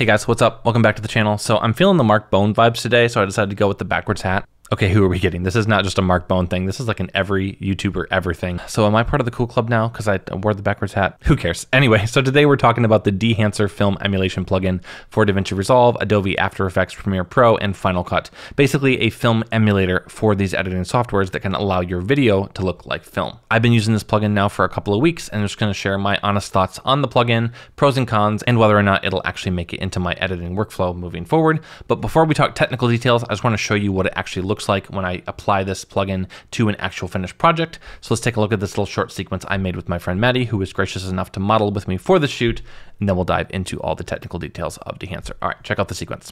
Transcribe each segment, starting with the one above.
Hey guys, what's up? Welcome back to the channel. So I'm feeling the Mark Bone vibes today, so I decided to go with the backwards hat. Okay, who are we getting? This is not just a Mark Bone thing. This is like an every YouTuber ever thing. So am I part of the cool club now because I wore the backwards hat? Who cares? Anyway, so today we're talking about the Dehancer film emulation plugin for DaVinci Resolve, Adobe After Effects, Premiere Pro, and Final Cut. Basically a film emulator for these editing softwares that can allow your video to look like film. I've been using this plugin now for a couple of weeks and I'm just gonna share my honest thoughts on the plugin, pros and cons, and whether or not it'll actually make it into my editing workflow moving forward. But before we talk technical details, I just wanna show you what it actually looks like when I apply this plugin to an actual finished project. So let's take a look at this little short sequence I made with my friend Maddie, who was gracious enough to model with me for the shoot, and then we'll dive into all the technical details of Dehancer. All right, check out the sequence.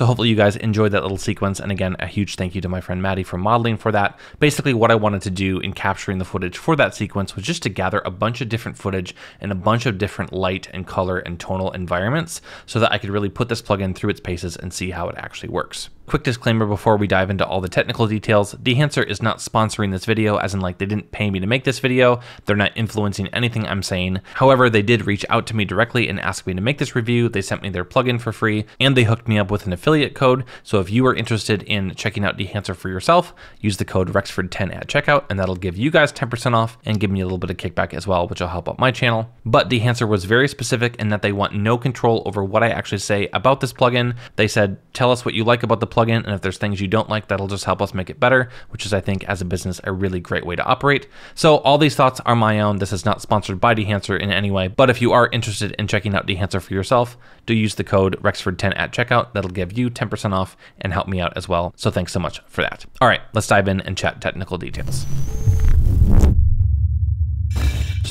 So hopefully you guys enjoyed that little sequence. And again, a huge thank you to my friend Maddie for modeling for that. Basically what I wanted to do in capturing the footage for that sequence was just to gather a bunch of different footage and a bunch of different light and color and tonal environments so that I could really put this plugin through its paces and see how it actually works. Quick disclaimer before we dive into all the technical details, Dehancer is not sponsoring this video, as in like they didn't pay me to make this video. They're not influencing anything I'm saying. However, they did reach out to me directly and ask me to make this review. They sent me their plugin for free and they hooked me up with an affiliate code. So if you are interested in checking out Dehancer for yourself, use the code Rexford10 at checkout and that'll give you guys 10% off and give me a little bit of kickback as well, which will help out my channel. But Dehancer was very specific in that they want no control over what I actually say about this plugin. They said, tell us what you like about the plugin, and if there's things you don't like, that'll just help us make it better, which is, I think, as a business, a really great way to operate. So all these thoughts are my own. This is not sponsored by Dehancer in any way, but if you are interested in checking out Dehancer for yourself, do use the code Rexford10 at checkout. That'll give you 10% off and help me out as well. So thanks so much for that. All right, let's dive in and chat technical details.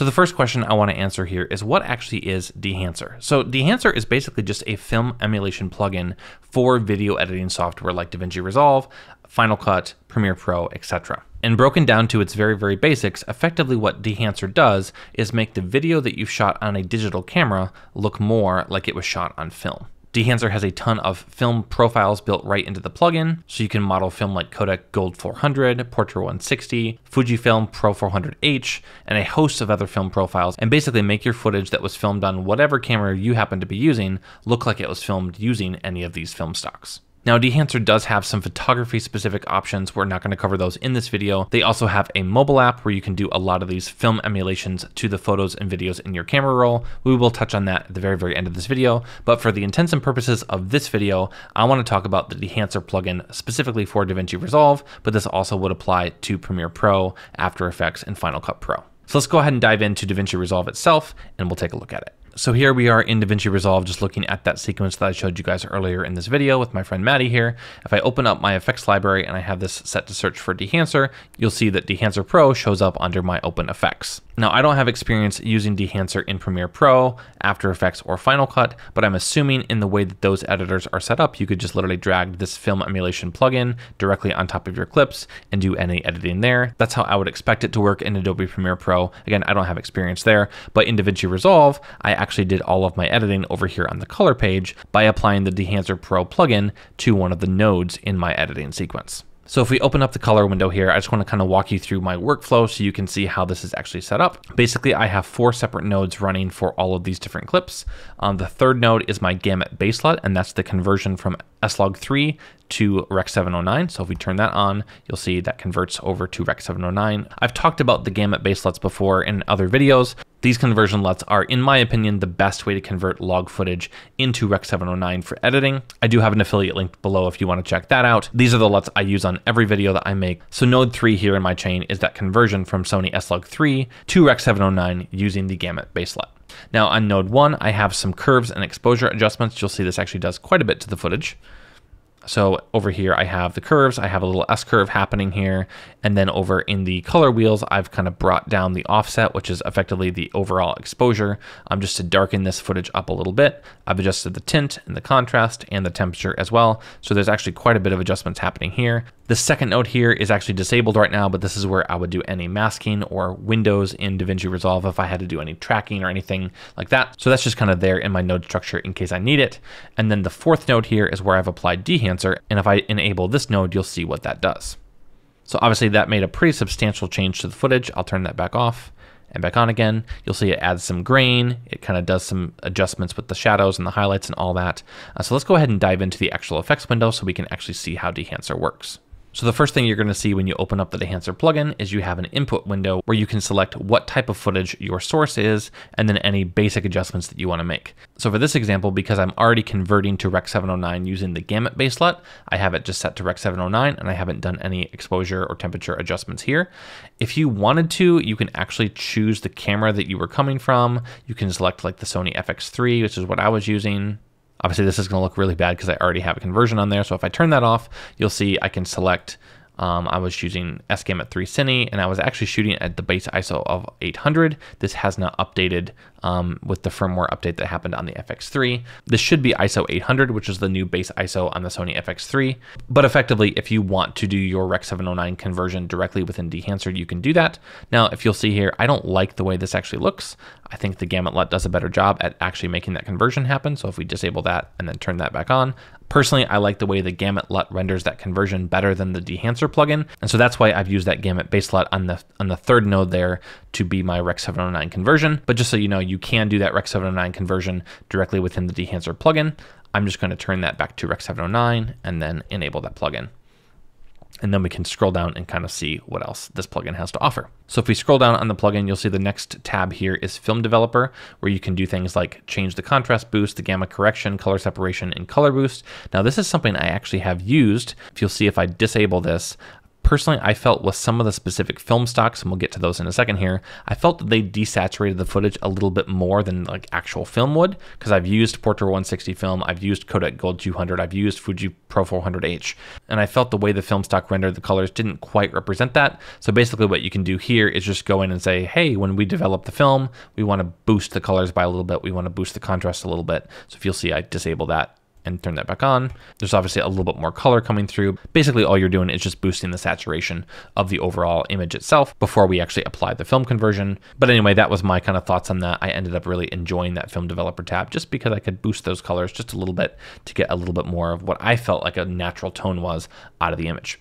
So the first question I want to answer here is what actually is Dehancer? So Dehancer is basically just a film emulation plugin for video editing software like DaVinci Resolve, Final Cut, Premiere Pro, etc. And broken down to its very, very basics, effectively what Dehancer does is make the video that you've shot on a digital camera look more like it was shot on film. Dehancer has a ton of film profiles built right into the plugin, so you can model film like Kodak Gold 400, Portra 160, Fujifilm Pro 400H, and a host of other film profiles, and basically make your footage that was filmed on whatever camera you happen to be using look like it was filmed using any of these film stocks. Now, Dehancer does have some photography specific options. We're not going to cover those in this video. They also have a mobile app where you can do a lot of these film emulations to the photos and videos in your camera roll. We will touch on that at the very, very end of this video. But for the intents and purposes of this video, I want to talk about the Dehancer plugin specifically for DaVinci Resolve, but this also would apply to Premiere Pro, After Effects, and Final Cut Pro. So let's go ahead and dive into DaVinci Resolve itself, and we'll take a look at it. So here we are in DaVinci Resolve, just looking at that sequence that I showed you guys earlier in this video with my friend Maddie here. If I open up my effects library and I have this set to search for Dehancer, you'll see that Dehancer Pro shows up under my open effects. Now, I don't have experience using Dehancer in Premiere Pro, After Effects, or Final Cut, but I'm assuming in the way that those editors are set up, you could just literally drag this film emulation plugin directly on top of your clips and do any editing there. That's how I would expect it to work in Adobe Premiere Pro. Again, I don't have experience there, but in DaVinci Resolve, I actually did all of my editing over here on the color page by applying the Dehancer Pro plugin to one of the nodes in my editing sequence. So if we open up the color window here, I just want to kind of walk you through my workflow so you can see how this is actually set up. Basically, I have 4 separate nodes running for all of these different clips. The third node is my gamut baselet, and that's the conversion from S-Log3 to Rec 709. So if we turn that on, you'll see that converts over to Rec 709. I've talked about the gamut baselets before in other videos. These conversion LUTs are, in my opinion, the best way to convert log footage into Rec 709 for editing. I do have an affiliate link below if you want to check that out. These are the LUTs I use on every video that I make. So node 3 here in my chain is that conversion from Sony S-Log3 to Rec 709 using the gamut baselet. Now on node 1, I have some curves and exposure adjustments. You'll see this actually does quite a bit to the footage. So over here, I have the curves, I have a little S curve happening here. And then over in the color wheels, I've kind of brought down the offset, which is effectively the overall exposure, just to darken this footage up a little bit. I've adjusted the tint and the contrast and the temperature as well. So there's actually quite a bit of adjustments happening here. The second node here is actually disabled right now, but this is where I would do any masking or windows in DaVinci Resolve if I had to do any tracking or anything like that. So that's just kind of there in my node structure in case I need it. And then the fourth node here is where I've applied Dehancer. And if I enable this node, you'll see what that does. So obviously that made a pretty substantial change to the footage. I'll turn that back off and back on again. You'll see it adds some grain. It kind of does some adjustments with the shadows and the highlights and all that. So let's go ahead and dive into the actual effects window so we can actually see how Dehancer works. So the first thing you're going to see when you open up the Dehancer plugin is you have an input window where you can select what type of footage your source is and then any basic adjustments that you want to make. So for this example, because I'm already converting to Rec 709 using the gamut baselet, I have it just set to Rec 709 and I haven't done any exposure or temperature adjustments here. If you wanted to, you can actually choose the camera that you were coming from. You can select like the Sony FX3, which is what I was using. Obviously, this is going to look really bad because I already have a conversion on there. So if I turn that off, you'll see I can select, I was using S-Gamut 3 Cine, and I was actually shooting at the base ISO of 800. This has not updated with the firmware update that happened on the FX3. This should be ISO 800, which is the new base ISO on the Sony FX3. But effectively, if you want to do your Rec 709 conversion directly within Dehancer, you can do that. Now, if you'll see here, I don't like the way this actually looks. I think the gamut LUT does a better job at actually making that conversion happen. So if we disable that and then turn that back on, personally, I like the way the gamut LUT renders that conversion better than the Dehancer plugin. And so that's why I've used that gamut baselet on the third node there to be my Rec 709 conversion. But just so you know, you can do that Rec 709 conversion directly within the Dehancer plugin. I'm just going to turn that back to Rec 709 and then enable that plugin. And then we can scroll down and kind of see what else this plugin has to offer. So if we scroll down on the plugin, you'll see the next tab here is Film Developer, where you can do things like change the contrast boost, the gamma correction, color separation, and color boost. Now this is something I actually have used. If you'll see, if I disable this, personally, I felt with some of the specific film stocks, and we'll get to those in a second here, I felt that they desaturated the footage a little bit more than like actual film would, because I've used Portra 160 film, I've used Kodak Gold 200, I've used Fuji Pro 400H, and I felt the way the film stock rendered the colors didn't quite represent that. So basically what you can do here is just go in and say, hey, when we develop the film, we want to boost the colors by a little bit, we want to boost the contrast a little bit. So if you'll see, I disable that and turn that back on. There's obviously a little bit more color coming through. Basically, all you're doing is just boosting the saturation of the overall image itself before we actually apply the film conversion. But anyway, that was my kind of thoughts on that. I ended up really enjoying that Film Developer tab just because I could boost those colors just a little bit to get a little bit more of what I felt like a natural tone was out of the image.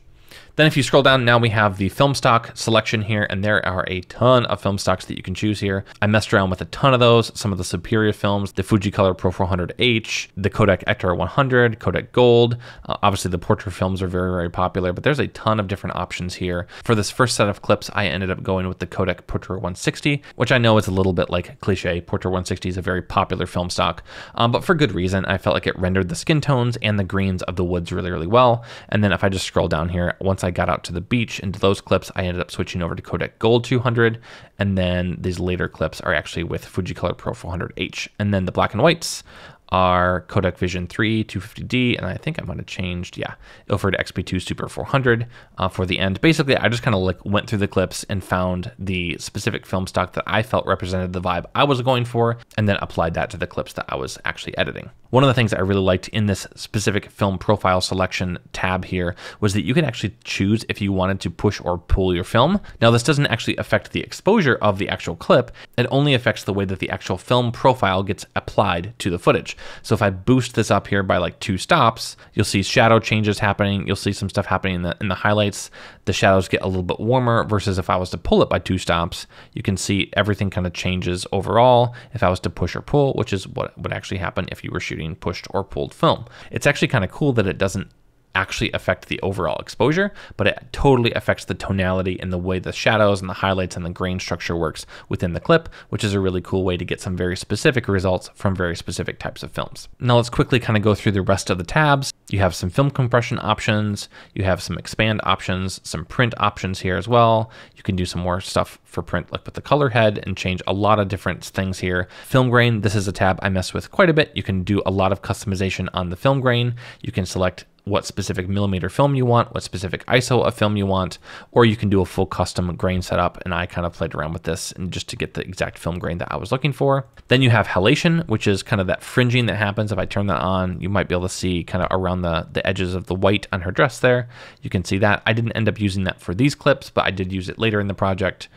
Then if you scroll down, now we have the film stock selection here, and there are a ton of film stocks that you can choose here. I messed around with a ton of those, some of the superior films, the Fujicolor Pro 400H, the Kodak Ektar 100, Kodak Gold. Obviously the portrait films are very, very popular, but there's a ton of different options here. For this first set of clips, I ended up going with the Kodak Portra 160, which I know is a little bit like cliche. Portra 160 is a very popular film stock, but for good reason. I felt like it rendered the skin tones and the greens of the woods really, really well. And then if I just scroll down here, once I got out to the beach into those clips, I ended up switching over to Kodak Gold 200, and then these later clips are actually with Fujicolor Pro 400H. And then the black and whites are Kodak Vision 3 250D, and I think I might have changed, Ilford XP2 Super 400 for the end. Basically, I just kind of like went through the clips and found the specific film stock that I felt represented the vibe I was going for, and then applied that to the clips that I was actually editing. One of the things I really liked in this specific film profile selection tab here was that you can actually choose if you wanted to push or pull your film. Now, this doesn't actually affect the exposure of the actual clip. It only affects the way that the actual film profile gets applied to the footage. So if I boost this up here by like 2 stops, you'll see shadow changes happening. You'll see some stuff happening in the highlights. The shadows get a little bit warmer versus if I was to pull it by 2 stops, you can see everything kind of changes overall if I was to push or pull, which is what would actually happen if you were shooting pushed or pulled film. It's actually kind of cool that it doesn't actually affect the overall exposure, but it totally affects the tonality and the way the shadows and the highlights and the grain structure works within the clip, which is a really cool way to get some very specific results from very specific types of films. Now let's quickly kind of go through the rest of the tabs. You have some film compression options, you have some expand options, some print options here as well. You can do some more stuff for print like with the color head and change a lot of different things here. Film grain, this is a tab I mess with quite a bit. You can do a lot of customization on the film grain. You can select what specific millimeter film you want, what specific ISO of film you want, or you can do a full custom grain setup. And I kind of played around with this and just to get the exact film grain that I was looking for. Then you have halation, which is kind of that fringing that happens. If I turn that on, you might be able to see kind of around the edges of the white on her dress there. You can see that. I didn't end up using that for these clips, but I did use it later in the project.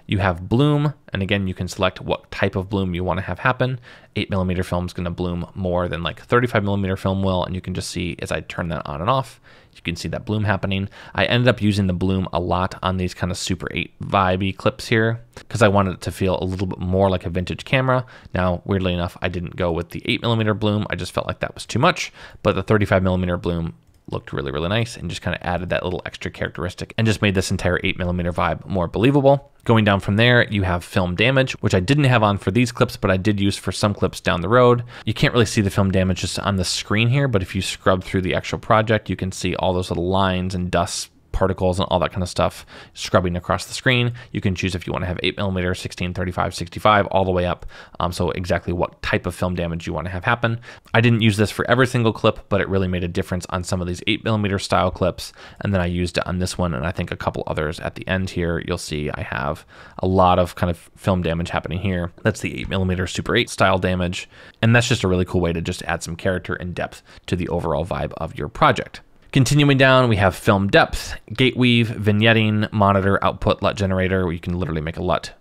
You have bloom, and again, you can select what type of bloom you want to have happen. 8mm film is going to bloom more than like 35mm film will, and you can just see as I turn that on and off, you can see that bloom happening. I ended up using the bloom a lot on these kind of Super 8 vibey clips here because I wanted it to feel a little bit more like a vintage camera. Now, weirdly enough, I didn't go with the 8mm bloom. I just felt like that was too much, but the 35mm bloom looked really, really nice and just kind of added that little extra characteristic and just made this entire 8mm vibe more believable. Going down from there, you have film damage, which I didn't have on for these clips, but I did use for some clips down the road. You can't really see the film damage just on the screen here, but if you scrub through the actual project, you can see all those little lines and dust particles and all that kind of stuff scrubbing across the screen. You can choose if you want to have 8mm, 16, 35, 65, all the way up. So exactly what type of film damage you want to have happen. I didn't use this for every single clip, but it really made a difference on some of these 8mm style clips. And then I used it on this one, and I think a couple others at the end here. You'll see I have a lot of kind of film damage happening here. That's the 8mm Super 8 style damage. And that's just a really cool way to just add some character and depth to the overall vibe of your project. Continuing down, we have film depth, gate weave, vignetting, monitor, output, LUT generator, where you can literally make a LUT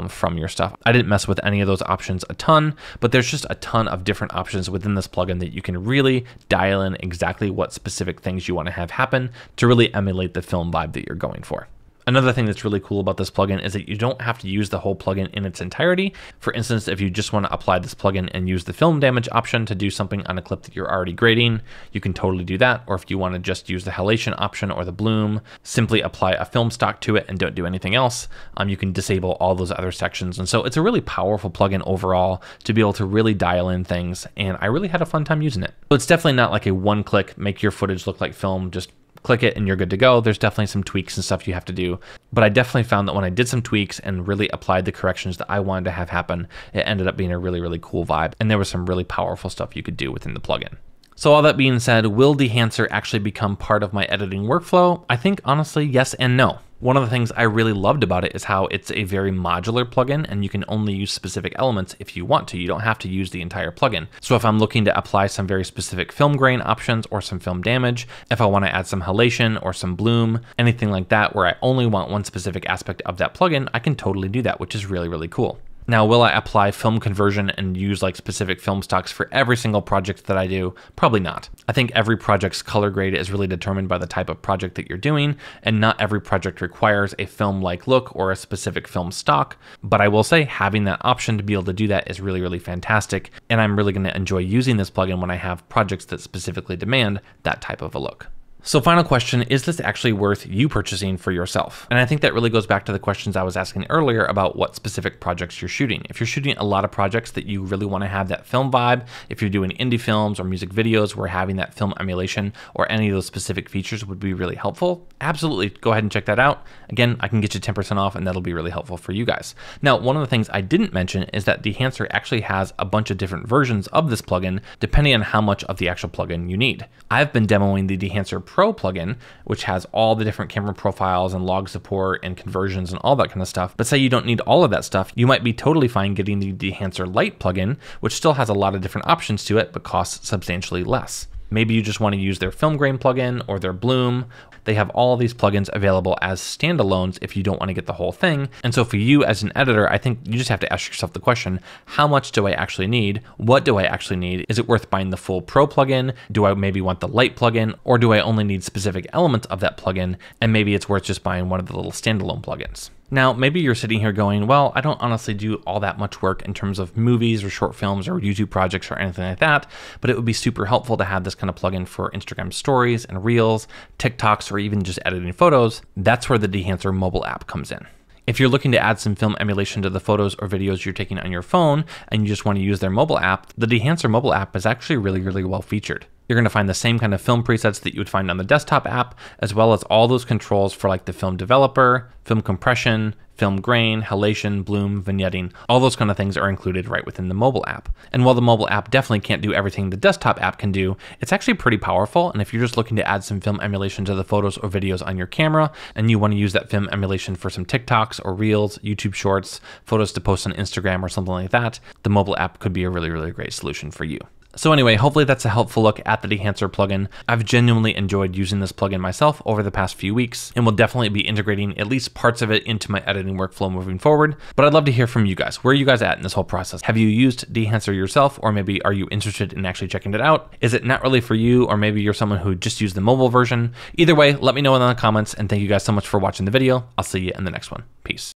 from your stuff. I didn't mess with any of those options a ton, but there's just a ton of different options within this plugin that you can really dial in exactly what specific things you want to have happen to really emulate the film vibe that you're going for. Another thing that's really cool about this plugin is that you don't have to use the whole plugin in its entirety. For instance, if you just want to apply this plugin and use the film damage option to do something on a clip that you're already grading, you can totally do that. Or if you want to just use the halation option or the bloom, simply apply a film stock to it and don't do anything else. You can disable all those other sections. And so it's a really powerful plugin overall to be able to really dial in things. And I really had a fun time using it. So it's definitely not like a one-click, make your footage look like film, just click it and you're good to go. There's definitely some tweaks and stuff you have to do, but I definitely found that when I did some tweaks and really applied the corrections that I wanted to have happen, it ended up being a really, really cool vibe. And there was some really powerful stuff you could do within the plugin. So all that being said, will Dehancer actually become part of my editing workflow? I think honestly, yes and no. One of the things I really loved about it is how it's a very modular plugin and you can only use specific elements if you want to. You don't have to use the entire plugin. So if I'm looking to apply some very specific film grain options or some film damage, if I want to add some halation or some bloom, anything like that where I only want one specific aspect of that plugin, I can totally do that, which is really, really cool. Now, will I apply film conversion and use like specific film stocks for every single project that I do? Probably not. I think every project's color grade is really determined by the type of project that you're doing, and not every project requires a film-like look or a specific film stock. But I will say having that option to be able to do that is really, really fantastic, and I'm really going to enjoy using this plugin when I have projects that specifically demand that type of a look. So final question, is this actually worth you purchasing for yourself? And I think that really goes back to the questions I was asking earlier about what specific projects you're shooting. If you're shooting a lot of projects that you really want to have that film vibe, if you're doing indie films or music videos where having that film emulation or any of those specific features would be really helpful, absolutely go ahead and check that out. Again, I can get you 10% off and that'll be really helpful for you guys. Now, one of the things I didn't mention is that Dehancer actually has a bunch of different versions of this plugin depending on how much of the actual plugin you need. I've been demoing the Dehancer Pro plugin, which has all the different camera profiles and log support and conversions and all that kind of stuff. But say you don't need all of that stuff, you might be totally fine getting the Dehancer Lite plugin, which still has a lot of different options to it, but costs substantially less. Maybe you just want to use their film grain plugin or their bloom. They have all of these plugins available as standalones if you don't want to get the whole thing. And so for you as an editor, I think you just have to ask yourself the question, how much do I actually need? What do I actually need? Is it worth buying the full Pro plugin? Do I maybe want the Light plugin? Or do I only need specific elements of that plugin? And maybe it's worth just buying one of the little standalone plugins. Now, maybe you're sitting here going, well, I don't honestly do all that much work in terms of movies or short films or YouTube projects or anything like that, but it would be super helpful to have this kind of plugin for Instagram stories and Reels, TikToks, or even just editing photos. That's where the Dehancer mobile app comes in. If you're looking to add some film emulation to the photos or videos you're taking on your phone and you just want to use their mobile app, the Dehancer mobile app is actually really, really well featured. You're going to find the same kind of film presets that you would find on the desktop app, as well as all those controls for like the film developer, film compression, film grain, halation, bloom, vignetting. All those kind of things are included right within the mobile app. And while the mobile app definitely can't do everything the desktop app can do, it's actually pretty powerful. And if you're just looking to add some film emulation to the photos or videos on your camera, and you want to use that film emulation for some TikToks or Reels, YouTube Shorts, photos to post on Instagram or something like that, the mobile app could be a really, really great solution for you. So anyway, hopefully that's a helpful look at the Dehancer plugin. I've genuinely enjoyed using this plugin myself over the past few weeks, and will definitely be integrating at least parts of it into my editing workflow moving forward. But I'd love to hear from you guys. Where are you guys at in this whole process? Have you used Dehancer yourself, or maybe are you interested in actually checking it out? Is it not really for you, or maybe you're someone who just used the mobile version? Either way, let me know in the comments, and thank you guys so much for watching the video. I'll see you in the next one. Peace.